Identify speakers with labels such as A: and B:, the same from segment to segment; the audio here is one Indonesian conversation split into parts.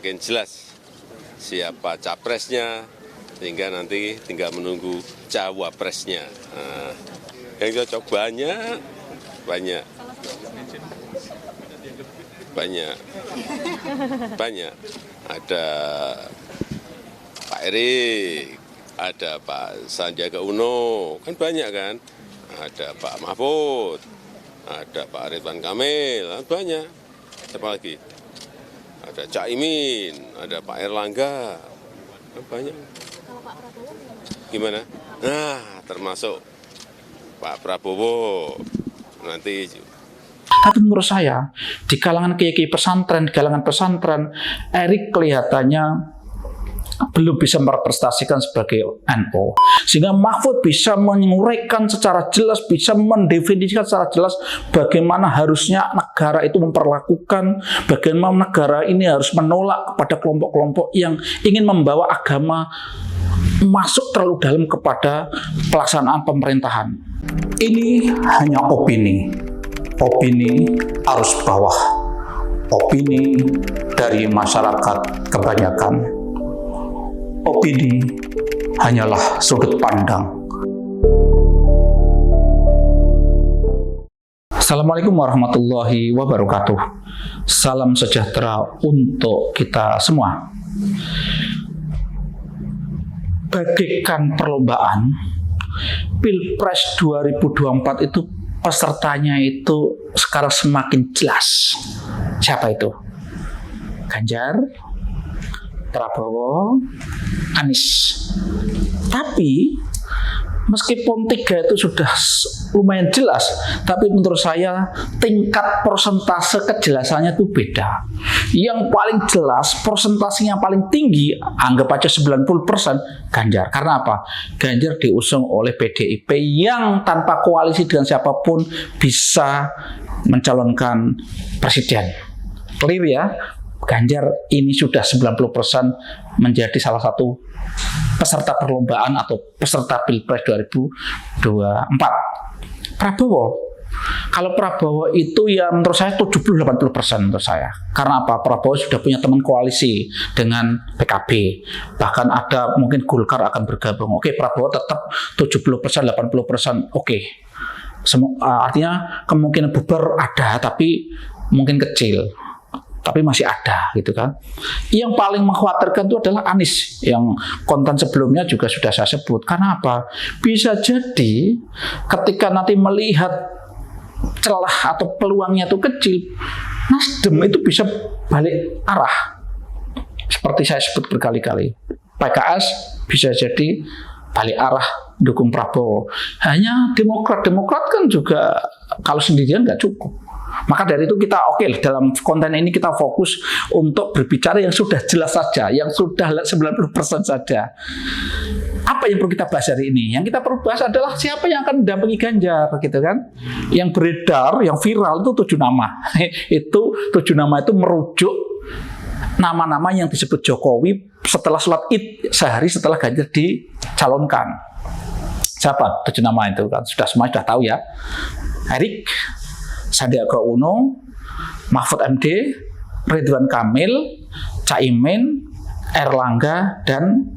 A: semakin jelas siapa capresnya, sehingga nanti tinggal menunggu cawapresnya. Nah, yang cocok banyak. Ada Pak Erik, ada Pak Sandiaga Uno, kan banyak kan. Ada Pak Mahfud, ada Pak Ridwan Kamil, banyak. Siapa lagi? Ada Cak Imin, ada Pak Erlangga, banyak.
B: Kalau Pak Prabowo
A: Gimana? Nah, termasuk Pak Prabowo nanti.
C: Tapi menurut saya, di kalangan kiai-kiai pesantren, di kalangan pesantren, Erik kelihatannya belum bisa merepresentasikan sebagai NU. Sehingga Mahfud bisa menguraikan secara jelas, bisa mendefinisikan secara jelas bagaimana harusnya negara itu memperlakukan, bagaimana negara ini harus menolak kepada kelompok-kelompok yang ingin membawa agama masuk terlalu dalam kepada pelaksanaan pemerintahan. Ini hanya opini arus bawah, opini dari masyarakat kebanyakan. Opini hanyalah sudut pandang. Assalamualaikum warahmatullahi wabarakatuh. Salam sejahtera untuk kita semua. Bagaikan perlombaan, Pilpres 2024 itu pesertanya itu sekarang semakin jelas. Siapa itu? Ganjar, Prabowo, Anies. Tapi meskipun tiga itu sudah lumayan jelas, tapi menurut saya tingkat persentase kejelasannya itu beda. Yang paling jelas, persentasenya paling tinggi, anggap aja 90% Ganjar. Karena apa? Ganjar diusung oleh PDIP yang tanpa koalisi dengan siapapun bisa mencalonkan presiden. Clear ya? Ganjar ini sudah 90% menjadi salah satu peserta perlombaan atau peserta Pilpres 2024. Kalau Prabowo itu ya menurut saya 70-80% menurut saya. Karena apa? Prabowo sudah punya teman koalisi dengan PKB. Bahkan ada mungkin Golkar akan bergabung. Oke, Prabowo tetap 70%, 80%. Oke. Artinya kemungkinan bubar ada, tapi mungkin kecil. Tapi masih ada gitu kan. Yang paling mengkhawatirkan itu adalah Anies, yang konten sebelumnya juga sudah saya sebut. Karena apa? Bisa jadi ketika nanti melihat celah atau peluangnya itu kecil, Nasdem itu bisa balik arah. Seperti saya sebut berkali-kali, PKS bisa jadi balik arah dukung Prabowo. Hanya Demokrat kan juga kalau sendirian nggak cukup. Maka dari itu kita dalam konten ini kita fokus untuk berbicara yang sudah jelas saja, yang sudah 90% saja. Apa yang perlu kita bahas hari ini? Yang kita perlu bahas adalah siapa yang akan mendampingi Ganjar, gitu kan? Yang beredar, yang viral itu 7 nama. Itu 7 nama itu merujuk nama-nama yang disebut Jokowi setelah sholat Id, sehari setelah Ganjar dicalonkan. Siapa 7 nama itu kan? Semua sudah tahu ya. Erik, Sandiaga Uno, Mahfud MD, Ridwan Kamil, Cak Imin, Erlangga, dan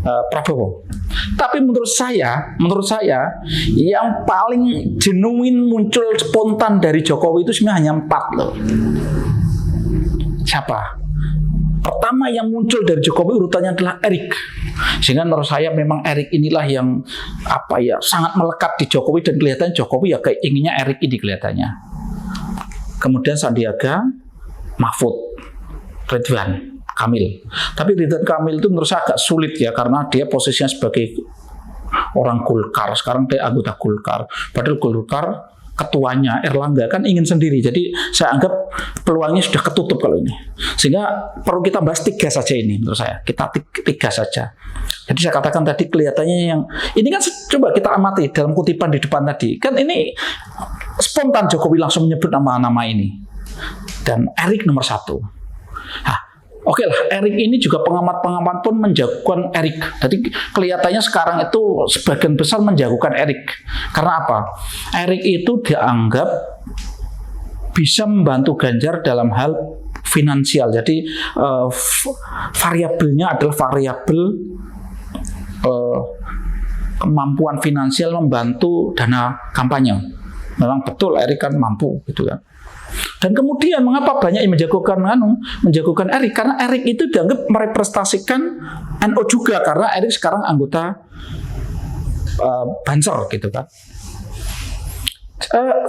C: Prabowo. Tapi menurut saya yang paling genuine muncul spontan dari Jokowi itu sebenarnya hanya 4 loh. Siapa? Pertama yang muncul dari Jokowi urutannya adalah Erik. Sehingga menurut saya memang Erik inilah yang sangat melekat di Jokowi, dan kelihatannya Jokowi ya kayak inginnya Erik ini kelihatannya. Kemudian Sandiaga, Mahfud, Ridwan Kamil. Tapi Ridwan Kamil itu menurut saya agak sulit ya, karena dia posisinya sebagai orang Golkar. Sekarang dia anggota Golkar. Padahal Golkar ketuanya Erlangga kan ingin sendiri. Jadi saya anggap peluangnya sudah ketutup kalau ini. Sehingga perlu kita bahas 3 saja ini menurut saya. Kita 3 saja. Jadi saya katakan tadi kelihatannya yang ini kan coba kita amati dalam kutipan di depan tadi. Kan ini spontan Jokowi langsung menyebut nama-nama ini. Dan Erik nomor 1. Nah, oke lah, Erik ini juga pengamat-pengamat pun menjagokan Erik. Jadi kelihatannya sekarang itu sebagian besar menjagokan Erik. Karena apa? Erik itu dianggap bisa membantu Ganjar dalam hal finansial. Jadi variabelnya adalah variabel kemampuan finansial membantu dana kampanye. Memang betul Erik kan mampu gitu kan. Dan kemudian mengapa banyak yang menjagokan Erik? Karena Erik itu dianggap merepresentasikan NU juga, karena Erik sekarang anggota Banser gitu kan.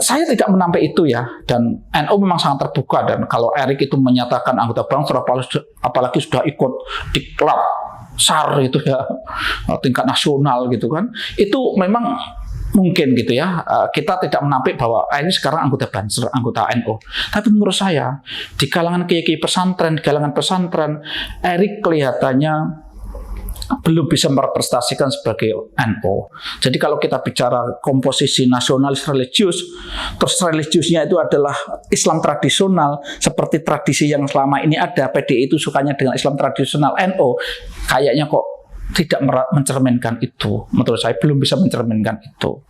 C: Saya tidak menampik itu ya, dan NU memang sangat terbuka, dan kalau Erik itu menyatakan anggota Banser, apalagi sudah ikut diklat SAR itu ya, tingkat nasional gitu kan, itu memang mungkin gitu ya. Kita tidak menampik bahwa ini sekarang anggota Banser, anggota NU. Tapi menurut saya di kalangan kiai-kiai pesantren, di kalangan pesantren, Erik kelihatannya belum bisa merepresentasikan sebagai NU. Jadi kalau kita bicara komposisi nasionalis religius, terus religiusnya itu adalah Islam tradisional, seperti tradisi yang selama ini ada, PDI itu sukanya dengan Islam tradisional, NU kayaknya kok tidak mencerminkan itu. Menurut saya belum bisa mencerminkan itu.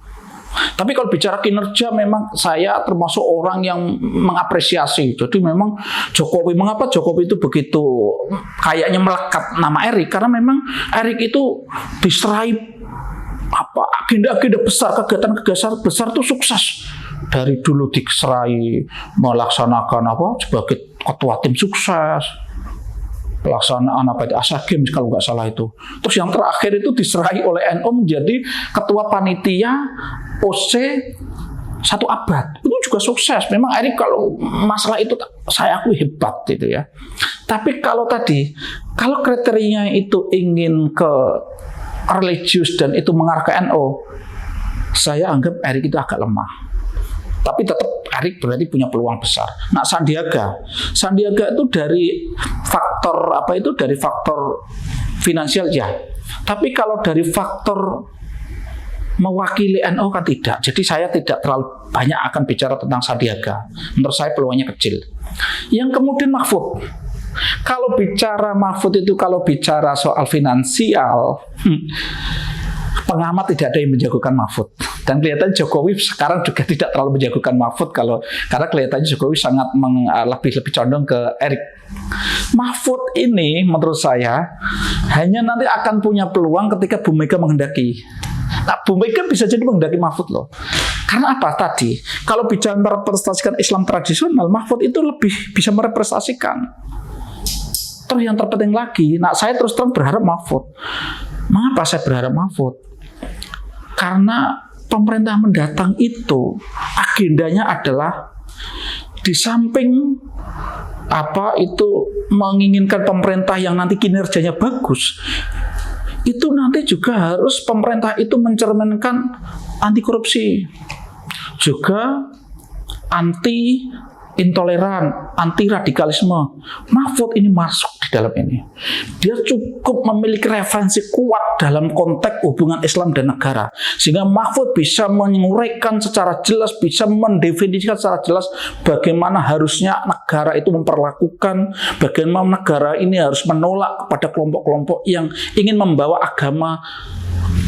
C: Tapi kalau bicara kinerja, memang saya termasuk orang yang mengapresiasi. Jadi memang Jokowi, mengapa Jokowi itu begitu kayaknya melekat nama Erik? Karena memang Erik itu diserai agenda-agenda besar, kegiatan-kegiatan besar itu sukses. Dari dulu diserai melaksanakan sebagai ketua tim sukses, pelaksanaan Asian Games kalau nggak salah itu. Terus yang terakhir itu diserai oleh NU menjadi ketua panitia OC 1 abad. Itu juga sukses. Memang Erik kalau masalah itu saya akui hebat gitu ya. Tapi kalau kriterianya itu ingin ke religius dan itu mengarah ke NU, saya anggap Erik itu agak lemah. Tapi tetap Erik berarti punya peluang besar. Nah, Sandiaga itu dari faktor dari faktor finansial ya. Tapi kalau dari faktor mewakili NU kan tidak. Jadi saya tidak terlalu banyak akan bicara tentang Sandiaga. Menurut saya peluangnya kecil. Yang kemudian Mahfud. Kalau bicara Mahfud itu, kalau bicara soal finansial, pengamat tidak ada yang menjagokan Mahfud. Dan kelihatan Jokowi sekarang juga tidak terlalu menjagokan Mahfud karena kelihatannya Jokowi sangat lebih condong ke Erik. Mahfud ini menurut saya hanya nanti akan punya peluang ketika Bu Mega menghendaki. Nah, Bu Mega bisa jadi menghendaki Mahfud loh. Karena apa tadi? Kalau bicara merepresentasikan Islam tradisional, Mahfud itu lebih bisa merepresentasikan. Terus yang terpenting lagi, saya terus terang berharap Mahfud. Mengapa saya berharap Mahfud? Karena pemerintah mendatang itu agendanya adalah di samping menginginkan pemerintah yang nanti kinerjanya bagus, itu nanti juga harus pemerintah itu mencerminkan anti korupsi, juga anti intoleran, anti radikalisme. Mahfud ini masuk di dalam ini. Dia cukup memiliki referensi kuat dalam konteks hubungan Islam dan negara, sehingga Mahfud bisa menguraikan secara jelas, bisa mendefinisikan secara jelas bagaimana harusnya negara itu memperlakukan, bagaimana negara ini harus menolak kepada kelompok-kelompok yang ingin membawa agama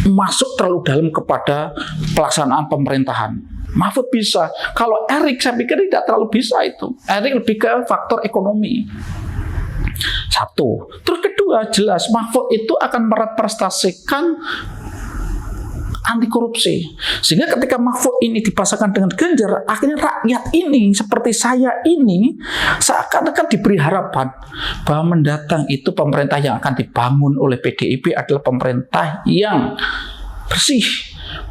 C: masuk terlalu dalam kepada pelaksanaan pemerintahan. Mahfud bisa. Kalau Erik saya pikir tidak terlalu bisa itu. Erik lebih ke faktor ekonomi. Satu. Terus kedua, jelas Mahfud itu akan merepresentasikan anti korupsi. Sehingga ketika Mahfud ini dipasangkan dengan Ganjar, akhirnya rakyat ini seperti saya ini seakan-akan diberi harapan bahwa mendatang itu pemerintah yang akan dibangun oleh PDIP adalah pemerintah yang bersih,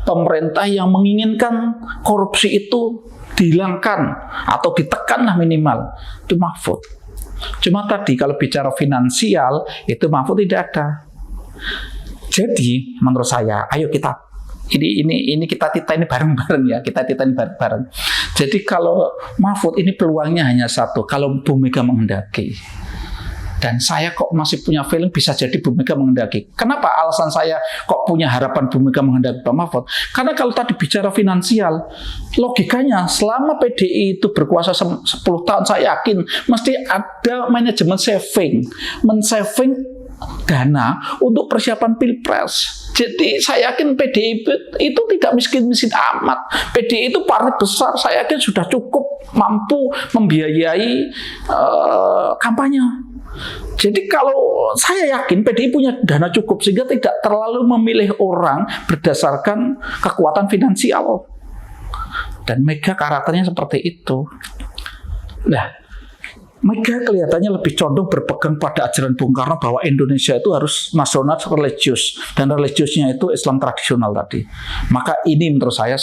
C: pemerintah yang menginginkan korupsi itu dihilangkan atau ditekan lah minimal. Itu Mahfud. Cuma tadi kalau bicara finansial itu Mahfud tidak ada. Jadi menurut saya, ayo kita ini kita ini bareng-bareng ya, kita ini bareng-bareng. Jadi kalau Mahfud ini peluangnya hanya satu, kalau Bu Mega menghendaki. Dan saya kok masih punya feeling bisa jadi Bu Mega menghendaki. Kenapa alasan saya kok punya harapan Bu Mega menghendaki Pak Mahfud? Karena kalau tadi bicara finansial, logikanya selama PDI itu berkuasa 10 tahun, saya yakin mesti ada manajemen saving, men-saving dana untuk persiapan Pilpres. Jadi saya yakin PDIP itu tidak miskin-miskin amat. PDI itu partai besar, saya yakin sudah cukup mampu membiayai kampanye. Jadi kalau saya yakin PDI punya dana cukup sehingga tidak terlalu memilih orang berdasarkan kekuatan finansial. Dan Mega karakternya seperti itu. Nah, Mega kelihatannya lebih condong berpegang pada ajaran Bung Karno bahwa Indonesia itu harus nasional religius, dan religiusnya itu Islam tradisional tadi. Maka ini menurut saya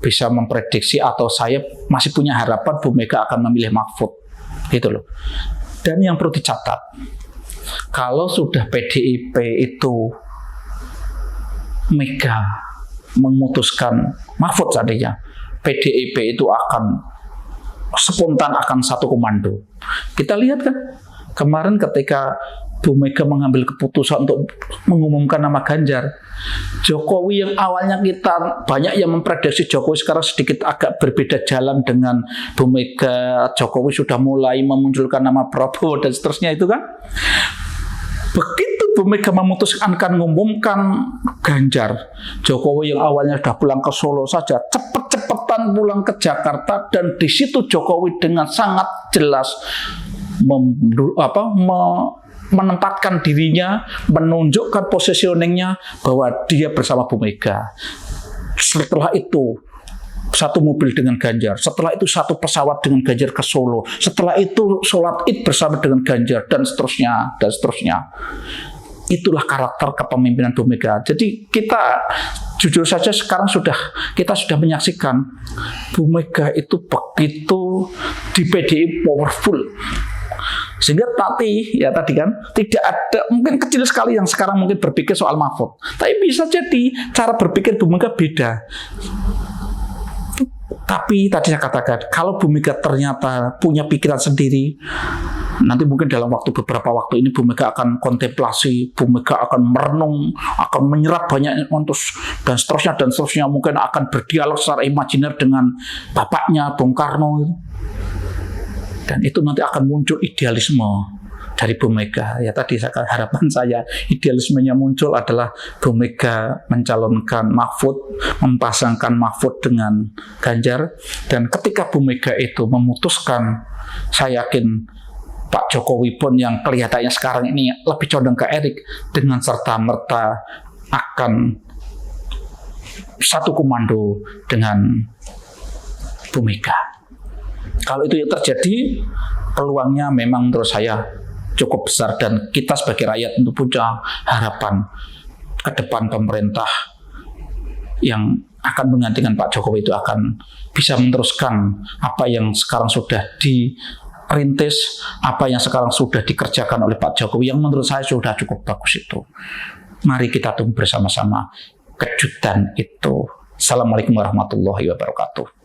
C: bisa memprediksi atau saya masih punya harapan Bu Mega akan memilih Mahfud, gitu loh. Dan yang perlu dicatat, kalau sudah PDIP itu Mega memutuskan Mahfud tadinya, PDIP itu akan spontan akan satu komando. Kita lihat kan kemarin ketika Bu Mega mengambil keputusan untuk mengumumkan nama Ganjar, Jokowi yang awalnya kita banyak yang memprediksi Jokowi sekarang sedikit agak berbeda jalan dengan Bu Mega, Jokowi sudah mulai memunculkan nama Prabowo dan seterusnya itu kan. Begitu Bu Mega memutuskan akan mengumumkan Ganjar, Jokowi yang awalnya sudah pulang ke Solo saja cepet-cepetan pulang ke Jakarta, dan di situ Jokowi dengan sangat jelas menempatkan dirinya, menunjukkan positioningnya bahwa dia bersama Bu Mega. Setelah itu satu mobil dengan Ganjar, setelah itu satu pesawat dengan Ganjar ke Solo, setelah itu sholat Id bersama dengan Ganjar, dan seterusnya dan seterusnya. Itulah karakter kepemimpinan Bu Mega. Jadi kita jujur saja sekarang kita sudah menyaksikan Bu Mega itu begitu di PDI powerful. Sehingga tadi kan tidak ada, mungkin kecil sekali yang sekarang mungkin berpikir soal Mahfud. Tapi bisa jadi cara berpikir Bu Mega beda. Tapi tadi saya katakan, kalau Bu Mega ternyata punya pikiran sendiri, nanti mungkin dalam beberapa waktu ini Bu Mega akan kontemplasi, Bu Mega akan merenung, akan menyerap banyak dan seterusnya, mungkin akan berdialog secara imajiner dengan bapaknya Bung Karno. Dan itu nanti akan muncul idealisme dari Bu Mega. Ya tadi harapan saya idealismenya muncul adalah Bu Mega mencalonkan Mahfud, mempasangkan Mahfud dengan Ganjar, dan ketika Bu Mega itu memutuskan, saya yakin Pak Jokowi pun yang kelihatannya sekarang ini lebih condong ke Erik, dengan serta-merta akan satu komando dengan Bu Mega. Kalau itu yang terjadi, peluangnya memang menurut saya cukup besar, dan kita sebagai rakyat tentu punya harapan ke depan pemerintah yang akan menggantikan Pak Jokowi itu akan bisa meneruskan apa yang sekarang sudah dirintis, apa yang sekarang sudah dikerjakan oleh Pak Jokowi, yang menurut saya sudah cukup bagus itu. Mari kita tunggu bersama-sama kejutan itu. Assalamualaikum warahmatullahi wabarakatuh.